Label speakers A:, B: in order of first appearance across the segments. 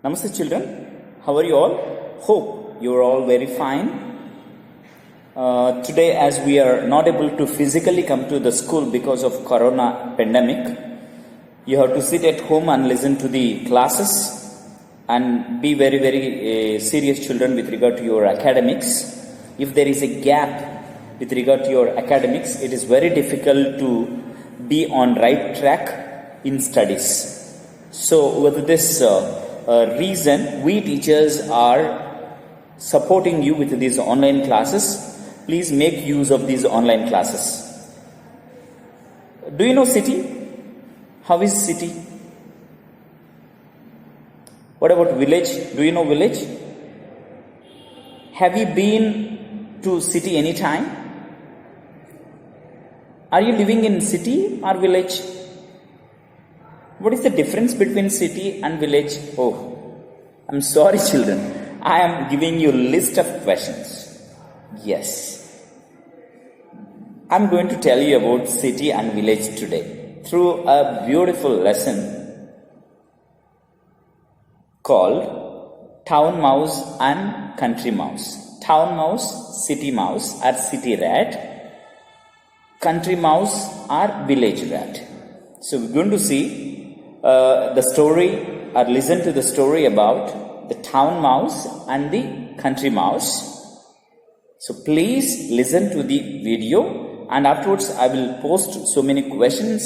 A: Namaste children, how are you all? Hope you are all very fine. Today, as we are not able to physically come to the school because of corona pandemic, you have to sit at home and listen to the classes and be very serious children with regard to your academics. If there is a gap with regard to your academics, it is very difficult to be on right track in studies. So with this reason, we teachers are supporting you with these online classes. Please make use of these online classes. Do you know city? How is city? What about village? Do you know village? Have you been to city any time? Are you living in city or village? What is the difference between city and village? Oh, I'm sorry children. I am giving you a list of questions. Yes. I'm going to tell you about city and village today through a beautiful lesson called Town Mouse and Country Mouse. Town mouse, city mouse or city rat. Country mouse or village rat. So we're going to see the story or listen to the story about the town mouse and the country mouse. So please listen to the video, and afterwards I will post so many questions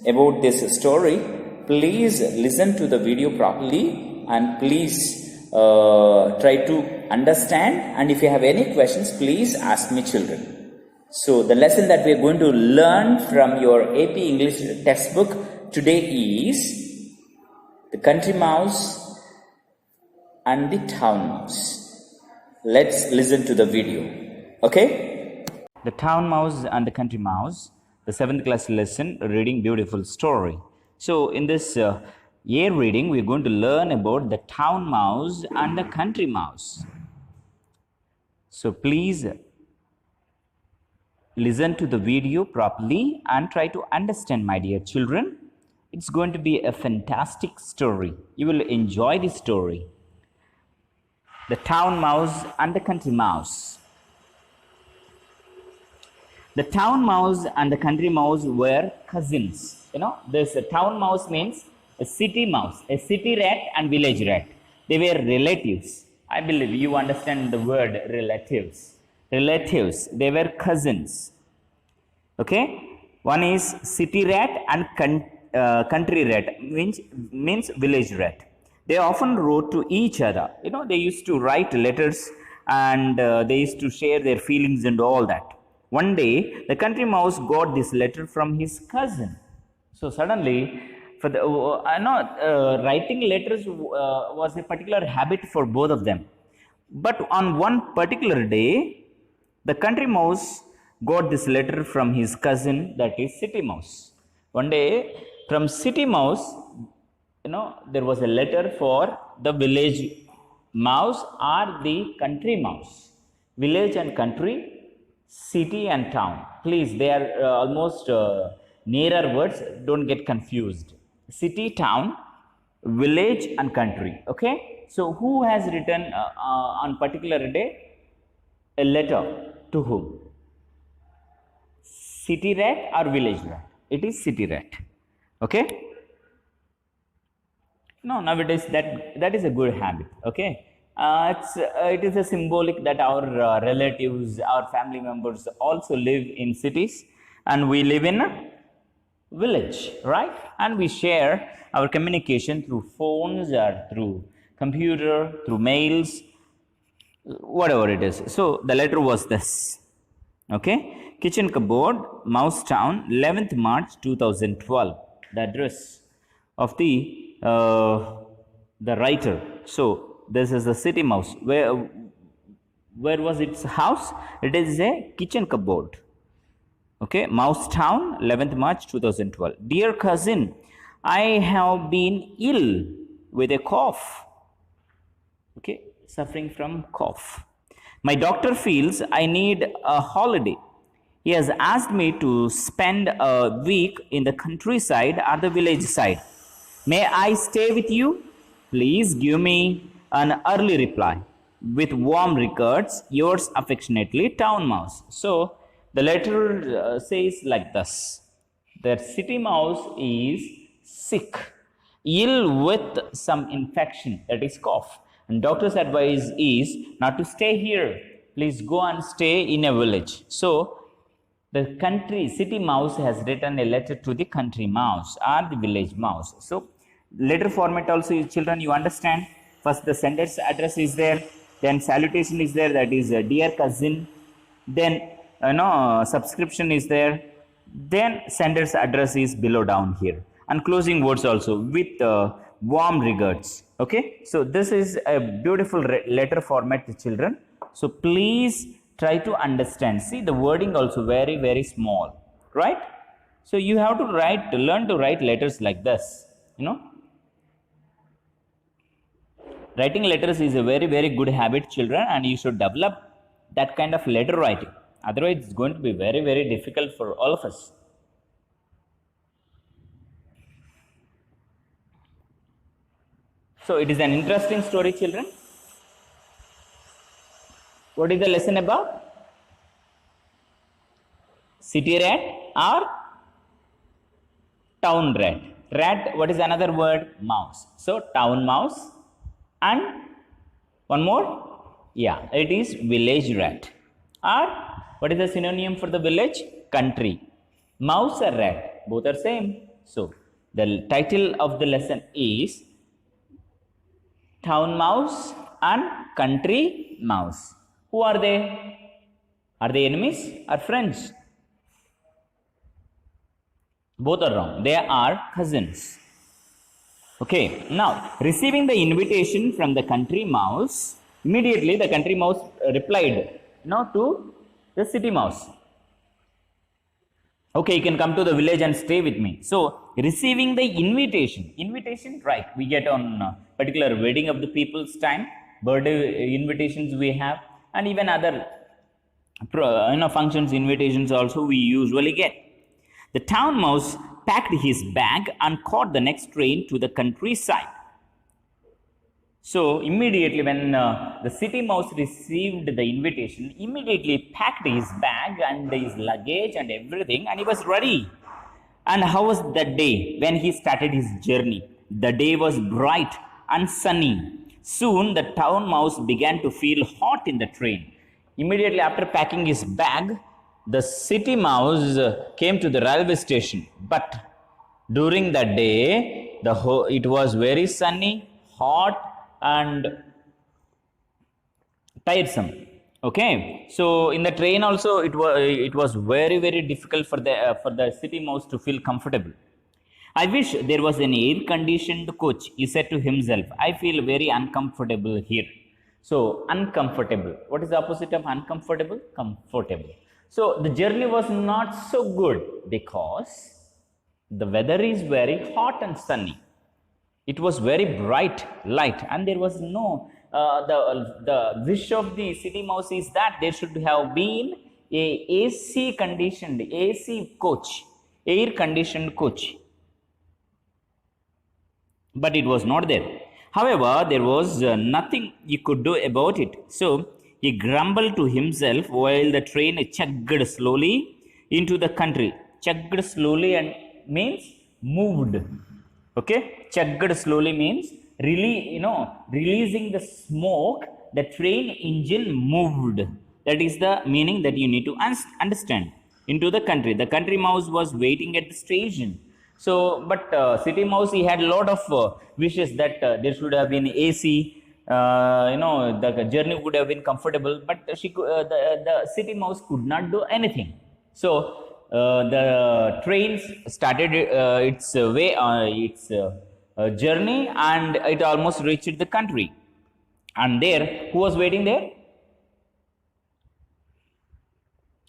A: about this story. Please listen to the video properly and please try to understand, and if you have any questions, please ask me children. So the lesson that we are going to learn from your AP English textbook today is the country mouse and the town mouse. Let's listen to the video. Okay? The town mouse and the country mouse, the 7th class lesson, reading beautiful story. So in this year reading, we're going to learn about the town mouse and the country mouse. So please listen to the video properly and try to understand, my dear children. It's going to be a fantastic story. You will enjoy the story. The town mouse and the country mouse. The town mouse and the country mouse were cousins. You know, this town mouse means a city mouse, a city rat and village rat. They were relatives. I believe you understand the word relatives. Relatives. They were cousins. Okay? One is city rat and country rat, means village rat. They often wrote to each other. You know, they used to write letters and they used to share their feelings and all that. One day, the country mouse got this letter from his cousin. So suddenly, for the writing letters was a particular habit for both of them. But on one particular day, the country mouse got this letter from his cousin, that is city mouse. One day, from city mouse, there was a letter for the village mouse or the country mouse. Village and country, city and town. Please, they are almost nearer words. Don't get confused. City, town, village and country. Okay. So who has written on particular day a letter to whom? City rat or village rat? It is city rat. Okay. No, nowadays that is a good habit. Okay. It is a symbolic that our relatives, our family members also live in cities and we live in a village, right? And we share our communication through phones or through computer, through mails, whatever it is. So the letter was this. Okay. Kitchen cupboard, Mouse Town, 11th March 2012. The address of the writer. So this is the city mouse. Where was its house? It is a kitchen cupboard. Okay, Mouse Town, 11th March 2012. Dear cousin, I have been ill with a cough. Okay, suffering from cough. My doctor feels I need a holiday. He has asked me to spend a week in the countryside or the village side. May I stay with you? Please give me an early reply. With warm regards, yours affectionately, Town Mouse. So the letter says like this: the city mouse is sick, ill with some infection, that is cough. And doctor's advice is not to stay here. Please go and stay in a village. So the city mouse has written a letter to the country mouse or the village mouse. So letter format also, children, you understand. First the sender's address is there, then salutation is there, that is dear cousin, then subscription is there, then sender's address is below down here, and closing words also with warm regards. Okay, so this is a beautiful letter format, children. So please try to understand. See, the wording also very small, right? So you have to learn to write letters like this. Writing letters is a very good habit, children, and you should develop that kind of letter writing. Otherwise, it's going to be very difficult for all of us. So it is an interesting story, children. What is the lesson about? City rat or town rat? Rat, what is another word? Mouse. So town mouse, and one more? Yeah, it is village rat. Or what is the synonym for the village? Country. Mouse or rat? Both are same. So the title of the lesson is Town Mouse and Country Mouse. Who are they? Are they enemies or friends? Both are wrong. They are cousins. Okay, now receiving the invitation from the country mouse, immediately the country mouse replied to the city mouse. Okay, you can come to the village and stay with me. So receiving the invitation, right? We get on particular wedding of the people's time, birthday invitations we have, and even other functions invitations also we usually get. The town mouse packed his bag and caught the next train to the countryside. So immediately when the city mouse received the invitation, immediately packed his bag and his luggage and everything, and he was ready. And how was that day when he started his journey? The day was bright and sunny. Soon the town mouse began to feel hot in the train. Immediately after packing his bag, the city mouse came to the railway station. But during that day, it was very sunny, hot, and tiresome. Okay, so in the train also it was very difficult for the city mouse to feel comfortable. I wish there was an air-conditioned coach, he said to himself. I feel very uncomfortable here. So uncomfortable. What is the opposite of uncomfortable? Comfortable. So the journey was not so good because the weather is very hot and sunny. It was very bright light, and there was no the wish of the city mouse is that there should have been a AC conditioned AC coach, air conditioned coach, but it was not there. However, there was nothing he could do about it. So he grumbled to himself while the train chugged slowly into the country. Chugged slowly and means moved. Okay, chugged slowly means releasing the smoke. The train engine moved. That is the meaning that you need to understand. Into the country. The country mouse was waiting at the station. So, but city mouse, he had a lot of wishes that there should have been AC. The journey would have been comfortable, but the city mouse could not do anything. So the train started its journey, and it almost reached the country. And there, who was waiting there?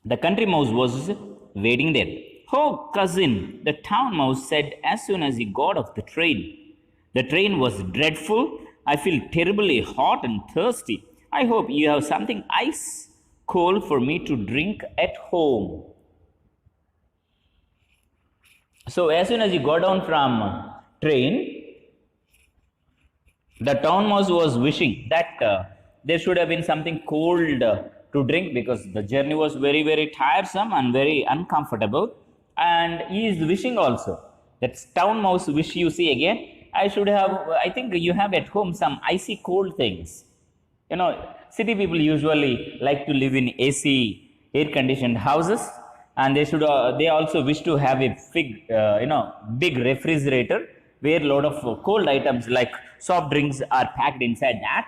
A: The country mouse was waiting there. Oh, cousin, the town mouse said as soon as he got off the train. The train was dreadful. I feel terribly hot and thirsty. I hope you have something ice cold for me to drink at home. So as soon as he got down from train, The town mouse was wishing that there should have been something cold to drink because the journey was very, very tiresome and very uncomfortable. And he is wishing also that town mouse wish you see again. I should have, I think you have at home some icy cold things. You know, city people usually like to live in AC, air conditioned houses, and they also wish to have a big refrigerator where a lot of cold items like soft drinks are packed inside that,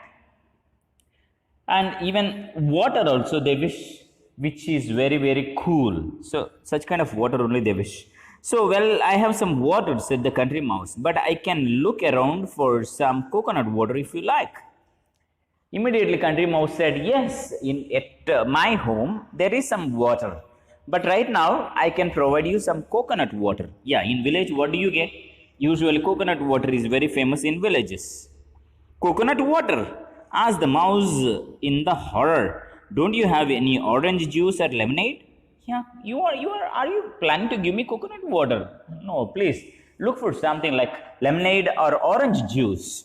A: and even water also they wish, which is very, very cool. So such kind of water only they wish. So, well, I have some water, said the country mouse, but I can look around for some coconut water if you like. Immediately country mouse said, yes, at my home there is some water, but right now I can provide you some coconut water. Yeah, in village what do you get? Usually coconut water is very famous in villages. Coconut water? Asked the mouse in the horror. Don't you have any orange juice or lemonade? Yeah, are you planning to give me coconut water? No, please look for something like lemonade or orange juice.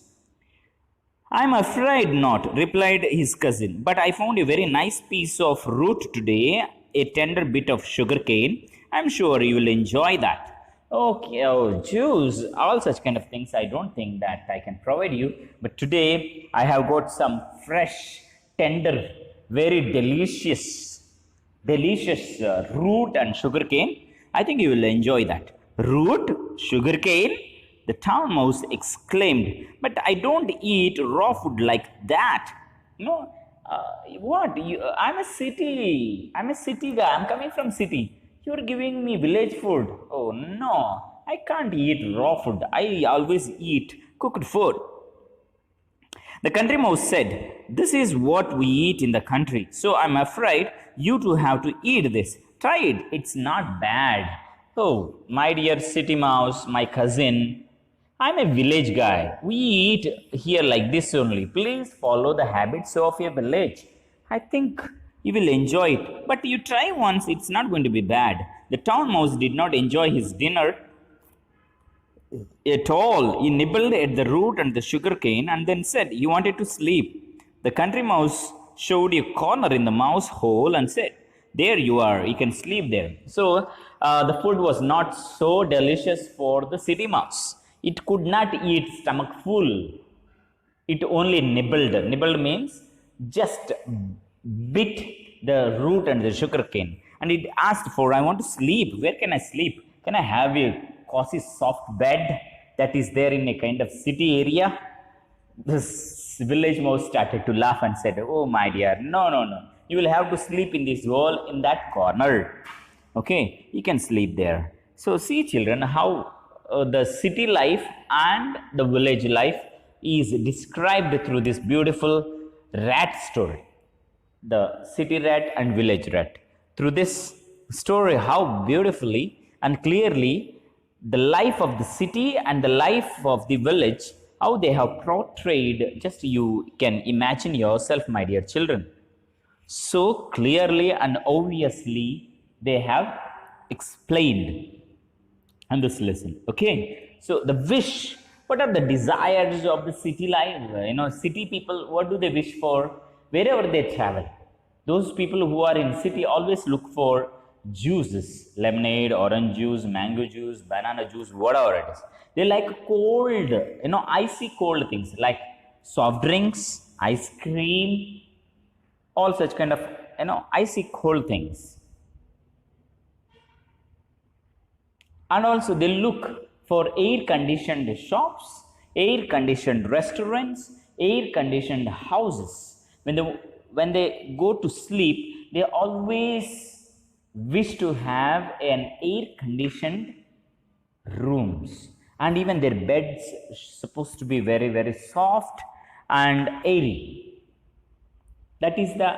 A: I'm afraid not, replied his cousin, but I found a very nice piece of root today, a tender bit of sugar cane. I'm sure you will enjoy that. Okay, oh, juice, all such kind of things. I don't think that I can provide you, but today I have got some fresh, tender, very delicious root and sugar cane. I think you will enjoy that. Root, sugar cane? The town mouse exclaimed, but I don't eat raw food like that. No, what? I'm a city guy. I'm coming from city. You're giving me village food. Oh no, I can't eat raw food. I always eat cooked food. The country mouse said, this is what we eat in the country, so I'm afraid you two have to eat this. Try it, it's not bad. Oh, my dear city mouse, my cousin, I'm a village guy. We eat here like this only. Please follow the habits of your village. I think you will enjoy it. But you try once, it's not going to be bad. The town mouse did not enjoy his dinner at all. He nibbled at the root and the sugar cane and then said he wanted to sleep. The country mouse showed a corner in the mouse hole and said, there you are, you can sleep there. So the food was not so delicious for the city mouse. It could not eat stomach full. It only nibbled. Nibbled means just bit the root and the sugar cane. And it asked for, I want to sleep. Where can I sleep? Can I have a cozy soft bed that is there in a kind of city area? This village mouse started to laugh and said, oh my dear, no. You will have to sleep in this hole in that corner. Okay, you can sleep there. So see children how the city life and the village life is described through this beautiful rat story. The city rat and village rat. Through this story, how beautifully and clearly the life of the city and the life of the village, how they have portrayed, just you can imagine yourself, my dear children. So clearly and obviously they have explained in this lesson. Okay, so the wish, what are the desires of the city life? City people, what do they wish for wherever they travel? Those people who are in city always look for juices, lemonade, orange juice, mango juice, banana juice, whatever it is. They like cold, icy cold things like soft drinks, ice cream, all such kind of, icy cold things. And also they look for air-conditioned shops, air-conditioned restaurants, air-conditioned houses. When they go to sleep, they always wish to have an air-conditioned rooms. And even their beds supposed to be very, very soft and airy. That is the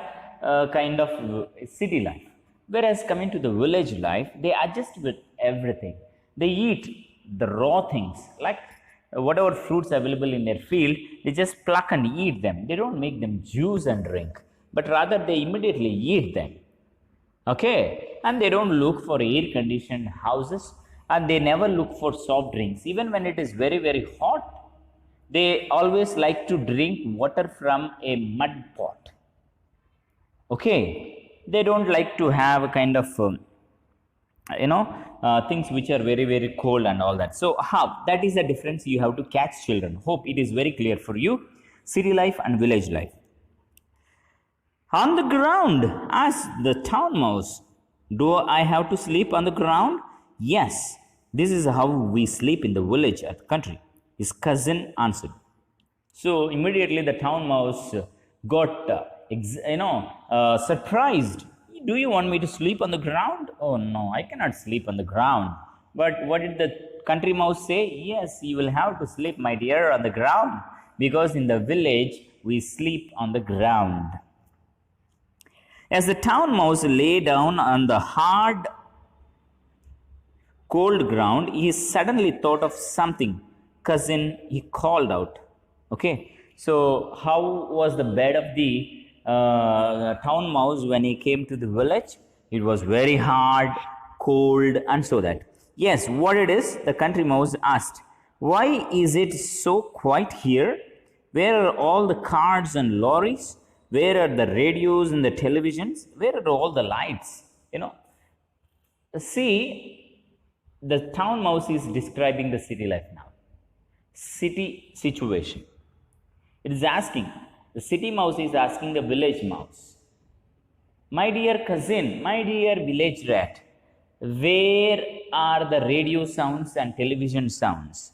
A: kind of city life. Whereas coming to the village life, they adjust with everything. They eat the raw things, like whatever fruits available in their field, they just pluck and eat them. They don't make them juice and drink, but rather they immediately eat them. Okay, and they don't look for air-conditioned houses, and they never look for soft drinks. Even when it is very, very hot, They always like to drink water from a mud pot. Okay, they don't like to have a kind of things which are very very cold and all that. So how that is the difference you have to catch, children. Hope it is very clear for you. City life and village life. On the ground, asked the town mouse. Do I have to sleep on the ground? Yes, this is how we sleep in the village at the country, his cousin answered. So immediately the town mouse got surprised. Do you want me to sleep on the ground? Oh no, I cannot sleep on the ground. But what did the country mouse say? Yes, you will have to sleep, my dear, on the ground, because in the village we sleep on the ground. As the town mouse lay down on the hard, cold ground, he suddenly thought of something. Cousin, he called out. Okay, so how was the bed of the town mouse when he came to the village? It was very hard, cold, and so that. Yes, what it is? The country mouse asked. Why is it so quiet here? Where are all the cars and lorries? Where are the radios and the televisions? Where are all the lights? See, the town mouse is describing the city life now. City situation. It is asking, the city mouse is asking the village mouse, my dear cousin, my dear village rat, where are the radio sounds and television sounds?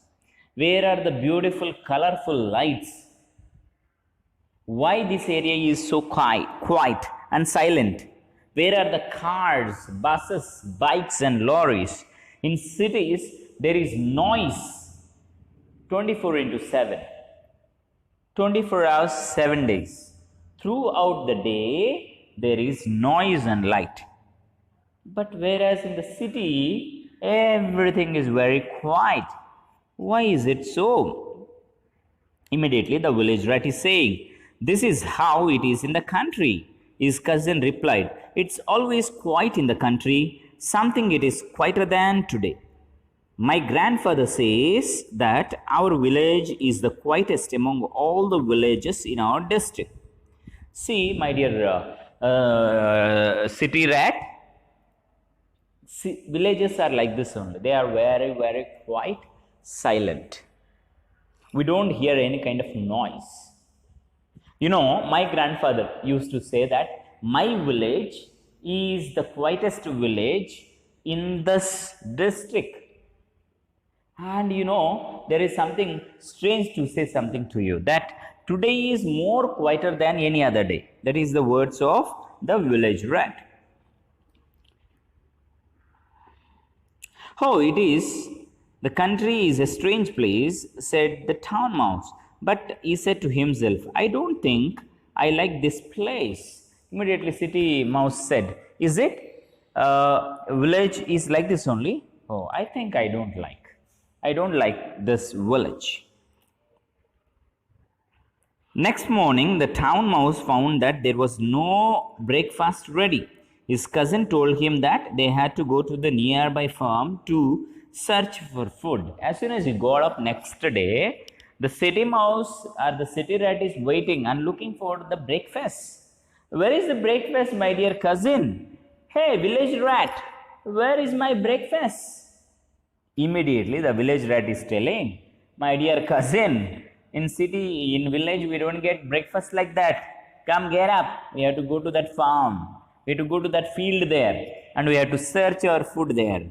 A: Where are the beautiful, colorful lights? Why this area is so quiet and silent? Where are the cars, buses, bikes and lorries? In cities, there is noise 24 into 7. 24 hours, 7 days. Throughout the day, there is noise and light. But whereas in the city, everything is very quiet. Why is it so? Immediately, the village rat is saying, this is how it is in the country. His cousin replied, it's always quiet in the country. Something it is quieter than today. My grandfather says that our village is the quietest among all the villages in our district. See, my dear city rat, villages are like this only. They are very, very quiet, silent. We don't hear any kind of noise. My grandfather used to say that my village is the quietest village in this district. And there is something strange to say something to you, that today is more quieter than any other day. That is the words of the village rat. Oh, it is. The country is a strange place, said the town mouse. But he said to himself, I don't think I like this place. Immediately city mouse said, is it? Village is like this only? Oh, I think I don't like this village. Next morning, the town mouse found that there was no breakfast ready. His cousin told him that they had to go to the nearby farm to search for food. As soon as he got up next day, the city mouse or the city rat is waiting and looking for the breakfast. Where is the breakfast, my dear cousin? Hey, village rat, where is my breakfast? Immediately, the village rat is telling, my dear cousin, in village, we don't get breakfast like that. Come, get up. We have to go to that farm. We have to go to that field there. And we have to search our food there.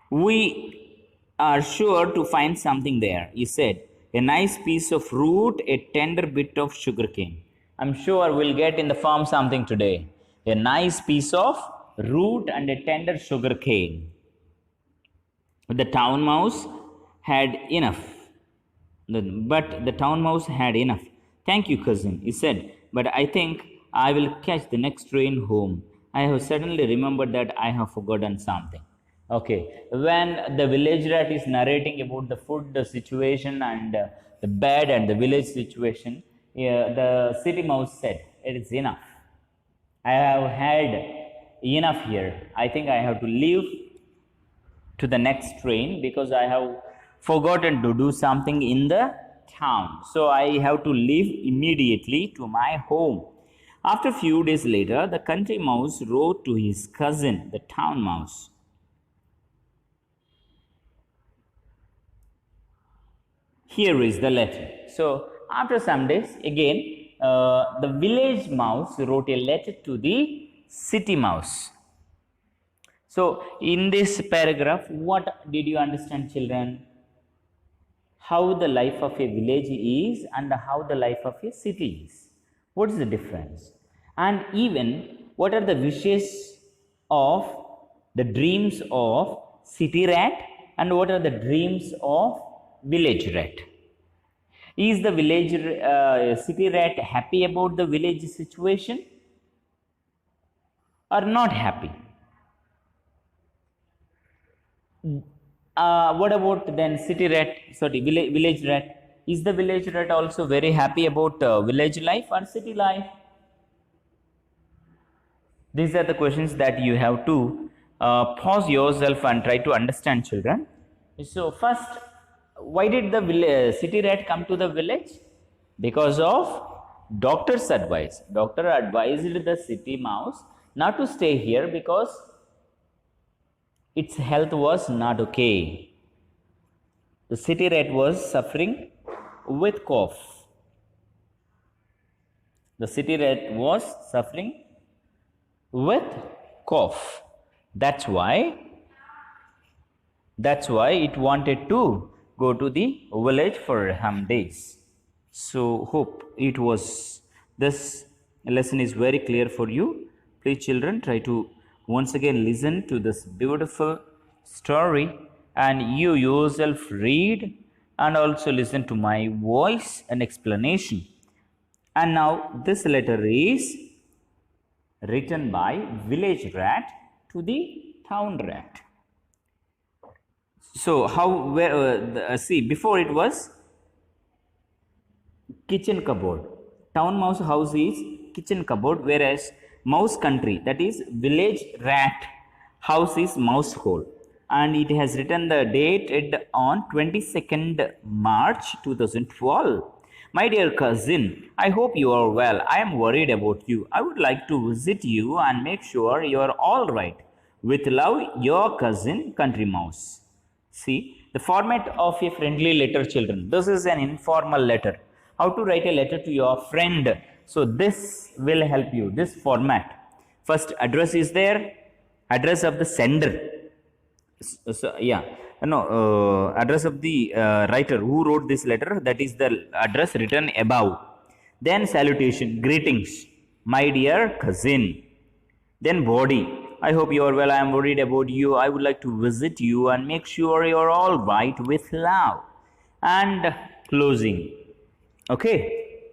A: We are sure to find something there, he said. A nice piece of root, a tender bit of sugarcane. I'm sure we'll get in the farm something today. A nice piece of root and a tender sugarcane. The town mouse had enough. But the town mouse had enough. Thank you, cousin, he said. But I think I will catch the next train home. I have suddenly remembered that I have forgotten something. Okay, when the village rat is narrating about the food situation and the bed and the village situation, the city mouse said, it is enough. I have had enough here. I think I have to leave to the next train because I have forgotten to do something in the town, so I have to leave immediately to my home. After a few days later, the country mouse wrote to his cousin, the town mouse. Here is the letter. So after some days, again, the village mouse wrote a letter to the city mouse. So in this paragraph, what did you understand, children? How the life of a village is and how the life of a city is. What is the difference? And even what are the wishes of the dreams of city rat and what are the dreams of village rat? Is the village city rat happy about the village situation or not happy? What about then city rat, sorry, village rat? Is the village rat also very happy about village life or city life? These are the questions that you have to pause yourself and try to understand, children. So first, why did the city rat come to the village? Because of doctor's advice. Doctor advised the city mouse not to stay here because its health was not okay. The city rat was suffering with cough. The city rat was suffering with cough. That's why it wanted to go to the village for some days. So hope this lesson is very clear for you. Please, children, try to once again listen to this beautiful story and you yourself read and also listen to my voice and explanation. And now this letter is written by village rat to the town rat. So how, see, before it was kitchen cupboard. Town mouse house is kitchen cupboard, whereas mouse country, that is village rat house, is mouse hole. And it has written the date on 22nd March 2012. My dear cousin, I hope you are well. I am worried about you. I would like to visit you and make sure you are all right. With love, your cousin, Country Mouse. See, the format of a friendly letter, children. This is an informal letter. How to write a letter to your friend. So this will help you, this format. First, address is there, address of the sender. So, yeah, no, address of the writer who wrote this letter, that is the address written above. Then salutation, greetings, my dear cousin. Then body, I hope you are well, I am worried about you, I would like to visit you and make sure you are all right, with love. And closing. Okay,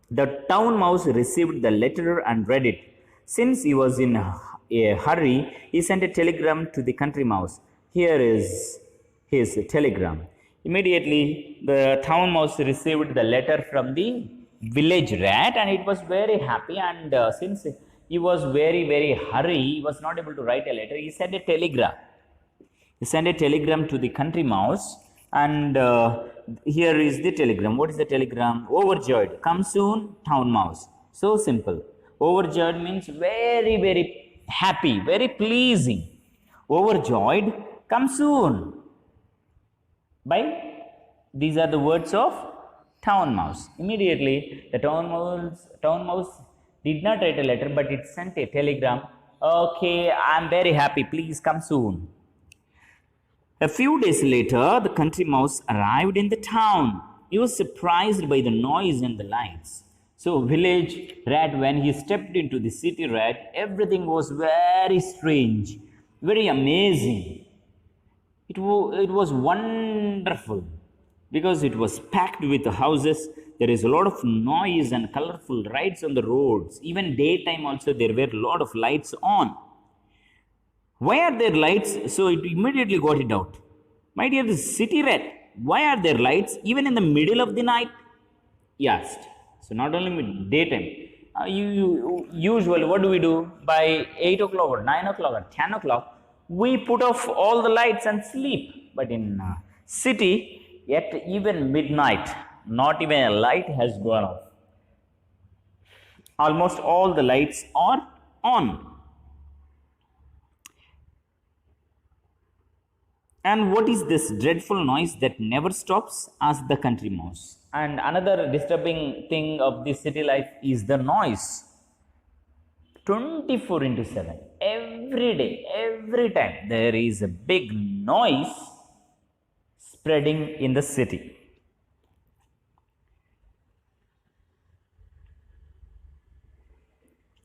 A: the town mouse received the letter and read it. Since he was in a hurry, he sent a telegram to the country mouse. Here is his telegram. Immediately, the town mouse received the letter from the village rat and it was very happy. And since he was very, very hurry, he was not able to write a letter, he sent a telegram. He sent a telegram to the country mouse and here is the telegram. What is the telegram? Overjoyed. Come soon, town mouse. So simple. Overjoyed means very, very happy, very pleasing. Overjoyed, come soon. By these are the words of town mouse. Immediately, the town mouse did not write a letter, but it sent a telegram. Okay, I am very happy. Please come soon. A few days later, the country mouse arrived in the town. He was surprised by the noise and the lights. So, village rat, when he stepped into the city rat, everything was very strange, very amazing. It was wonderful because it was packed with houses. There is a lot of noise and colorful lights on the roads. Even daytime also there were a lot of lights on. Why are there lights? So it immediately got it out. My dear, the city rat, why are there lights even in the middle of the night? He asked. So not only daytime. Usually what do we do? By 8 o'clock or 9 o'clock or 10 o'clock, we put off all the lights and sleep. But in city, Yet even midnight, not even a light has gone off. Almost all the lights are on. And what is this dreadful noise that never stops? Asked the country mouse. And another disturbing thing of this city life is the noise. 24 into 7. Every day, every time, there is a big noise spreading in the city.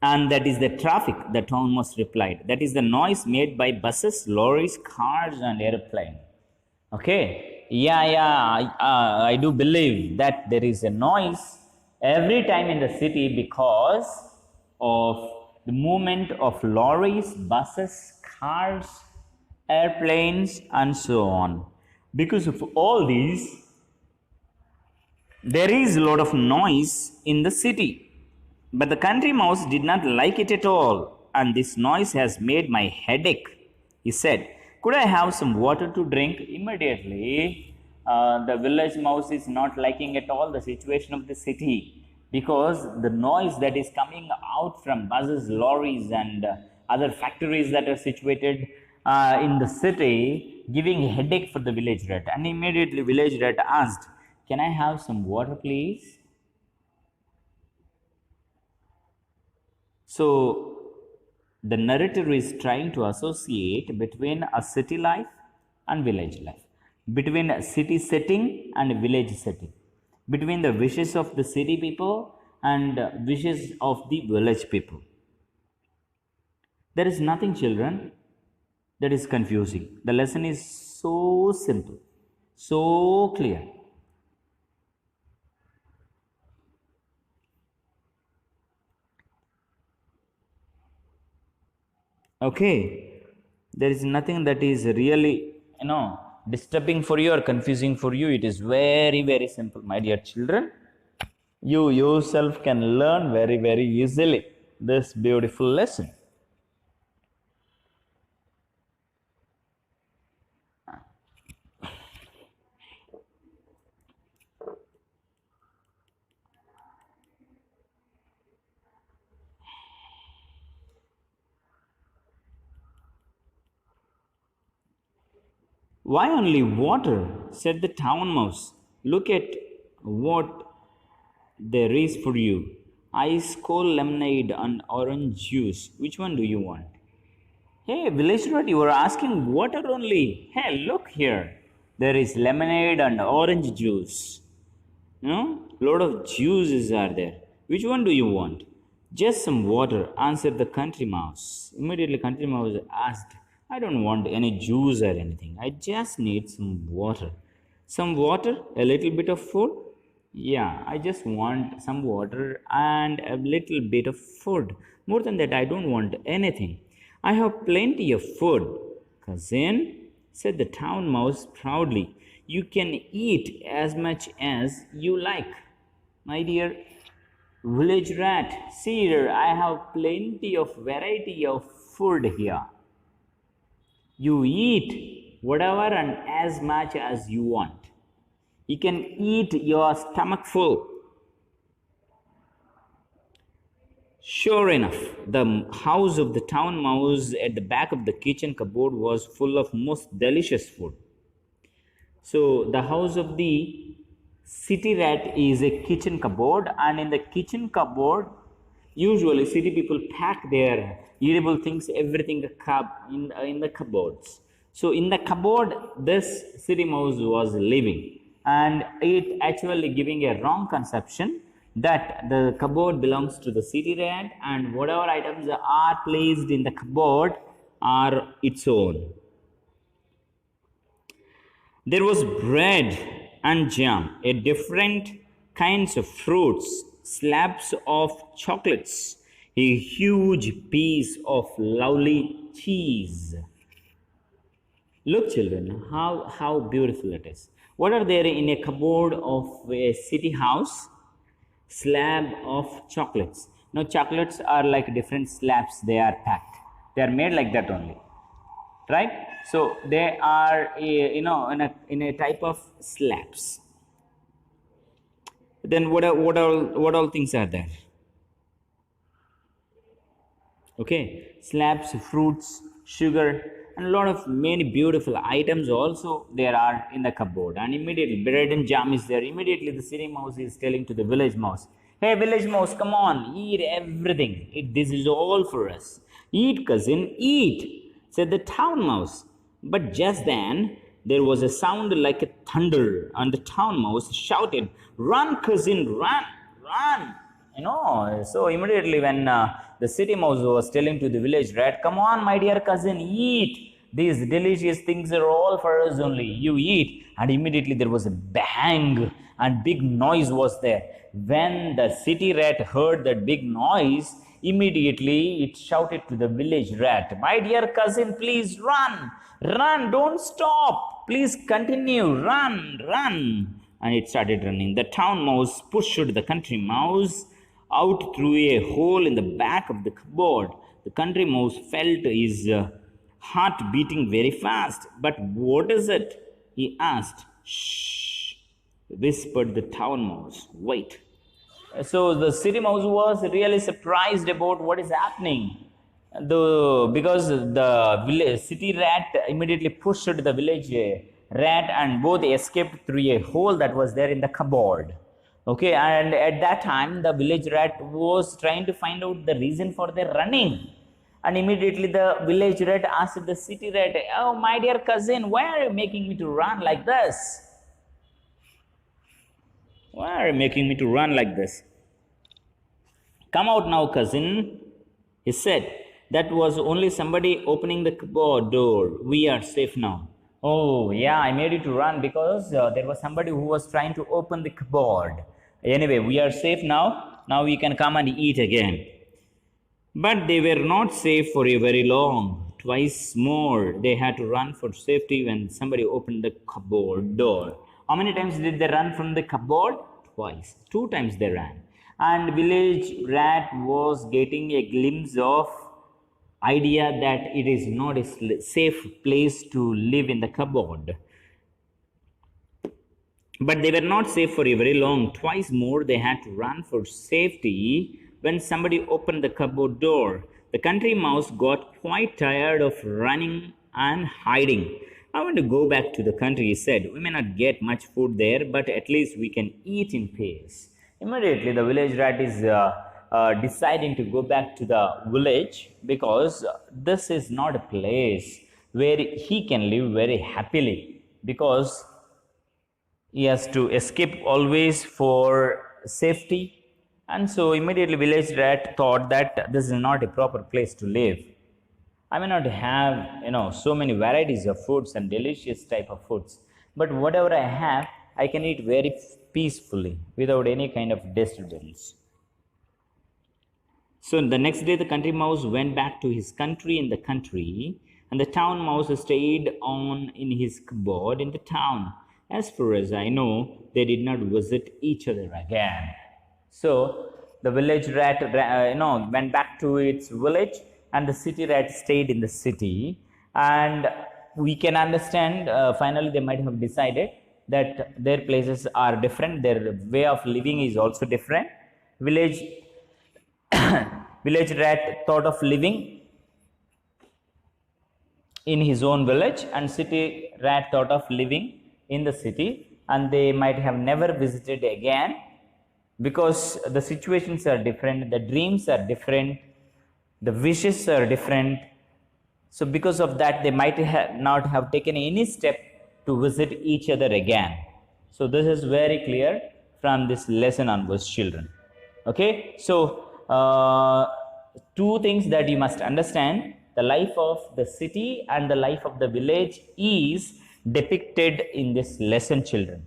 A: And that is the traffic, the town mouse replied. That is the noise made by buses, lorries, cars, and airplanes. Okay, I do believe that there is a noise every time in the city because of the movement of lorries, buses, cars, airplanes, and so on. Because of all these, there is a lot of noise in the city. But the country mouse did not like it at all, and this noise has made my headache, he said. Could I have some water to drink? Immediately, the village mouse is not liking at all the situation of the city because the noise that is coming out from buses, lorries, and other factories that are situated in the city giving a headache for the village rat. And immediately, village rat asked, "Can I have some water, please?" So, the narrator is trying to associate between a city life and village life, between a city setting and a village setting, between the wishes of the city people and wishes of the village people. There is nothing, children, that is confusing. The lesson is so simple, so clear. Okay, there is nothing that is really, disturbing for you or confusing for you. It is very, very simple, my dear children. You yourself can learn very, very easily this beautiful lesson. Why only water? Said the town mouse. Look at what there is for you. Ice cold lemonade and orange juice. Which one do you want? Hey, village rat, you are asking water only. Hey, look here. There is lemonade and orange juice. Lot of juices are there. Which one do you want? Just some water, answered the country mouse. Immediately, country mouse asked, I don't want any juice or anything. I just need some water. Some water, a little bit of food? Yeah, I just want some water and a little bit of food. More than that, I don't want anything. I have plenty of food. Cousin, said the town mouse proudly, you can eat as much as you like. My dear village rat, see here, I have plenty of variety of food here. You eat whatever and as much as you want. You can eat your stomach full. Sure enough, the house of the town mouse at the back of the kitchen cupboard was full of most delicious food. So, the house of the city rat is a kitchen cupboard, and in the kitchen cupboard, usually city people pack their eatable things, everything in the cupboards. So, in the cupboard, this city mouse was living, and it actually giving a wrong conception that the cupboard belongs to the city rat and whatever items are placed in the cupboard are its own. There was bread and jam, a different kinds of fruits, slabs of chocolates, a huge piece of lovely cheese. Look, children, how beautiful it is. What are there in a cupboard of a city house? Slab of chocolates. Now, chocolates are like different slabs, they are packed. They are made like that only. right? So they are, in a type of slabs. Then what all things are there? Okay, slabs, fruits, sugar, and a lot of many beautiful items also there are in the cupboard. And immediately bread and jam is there. Immediately the city mouse is telling to the village mouse, "Hey village mouse, come on, eat everything. This is all for us. Eat, cousin, eat," said the town mouse. But just then there was a sound like a thunder, and the town mouse shouted, "Run, cousin, run, run." So immediately when the city mouse was telling to the village rat, "Come on, my dear cousin, eat. These delicious things are all for us only. You eat." And immediately there was a bang and big noise was there. When the city rat heard that big noise, immediately it shouted to the village rat, "My dear cousin, please run, run, don't stop. Please continue, run, run." And it started running. The town mouse pushed the country mouse out through a hole in the back of the cupboard. The country mouse felt his heart beating very fast. "But what is it?" he asked. "Shh," whispered the town mouse. "Wait." So the city mouse was really surprised about what is happening. Because the city rat immediately pushed the village rat and both escaped through a hole that was there in the cupboard. Okay, and at that time the village rat was trying to find out the reason for their running. And immediately the village rat asked the city rat, "Oh, my dear cousin, why are you making me to run like this? Why are you making me to run like this? Come out now, cousin," he said. "That was only somebody opening the cupboard door. We are safe now." "Oh, yeah, I made you to run because there was somebody who was trying to open the cupboard. Anyway, we are safe now. Now we can come and eat again." But they were not safe for a very long. Twice more they had to run for safety when somebody opened the cupboard door. How many times did they run from the cupboard? Twice. 2 times they ran. And village rat was getting a glimpse of idea that it is not a safe place to live in the cupboard. But they were not safe for a very long. Twice more they had to run for safety when somebody opened the cupboard door. The country mouse got quite tired of running and hiding. "I want to go back to the country," he said. "We may not get much food there, but at least we can eat in peace." Immediately the village rat is deciding to go back to the village because this is not a place where he can live very happily, because he has to escape always for safety. And so immediately village rat thought that this is not a proper place to live. I may not have so many varieties of foods and delicious type of foods, but whatever I have, I can eat very peacefully without any kind of disturbance. So the next day the country mouse went back to his country in the country, and the town mouse stayed on in his cupboard in the town. As far as I know, they did not visit each other again. So the village rat went back to its village, and the city rat stayed in the city. And we can understand finally they might have decided that their places are different, their way of living is also different. Village rat thought of living in his own village, and city rat thought of living in the city, and they might have never visited again because the situations are different, the dreams are different, the wishes are different. So because of that, they might not have taken any step to visit each other again. So this is very clear from this lesson on those children. Okay, so 2 things that you must understand: the life of the city and the life of the village is depicted in this lesson, children.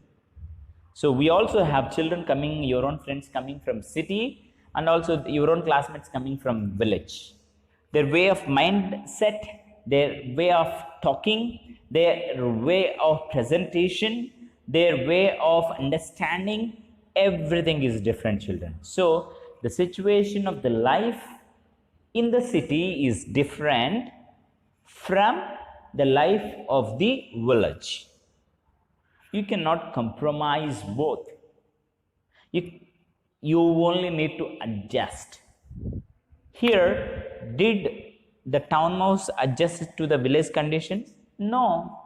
A: So we also have children coming, your own friends coming from city, and also your own classmates coming from village. Their way of mindset, their way of talking, their way of presentation, their way of understanding, everything is different, children. So the situation of the life in the city is different from the life of the village. You cannot compromise both. You only need to adjust. Here, did the town mouse adjust to the village conditions? No.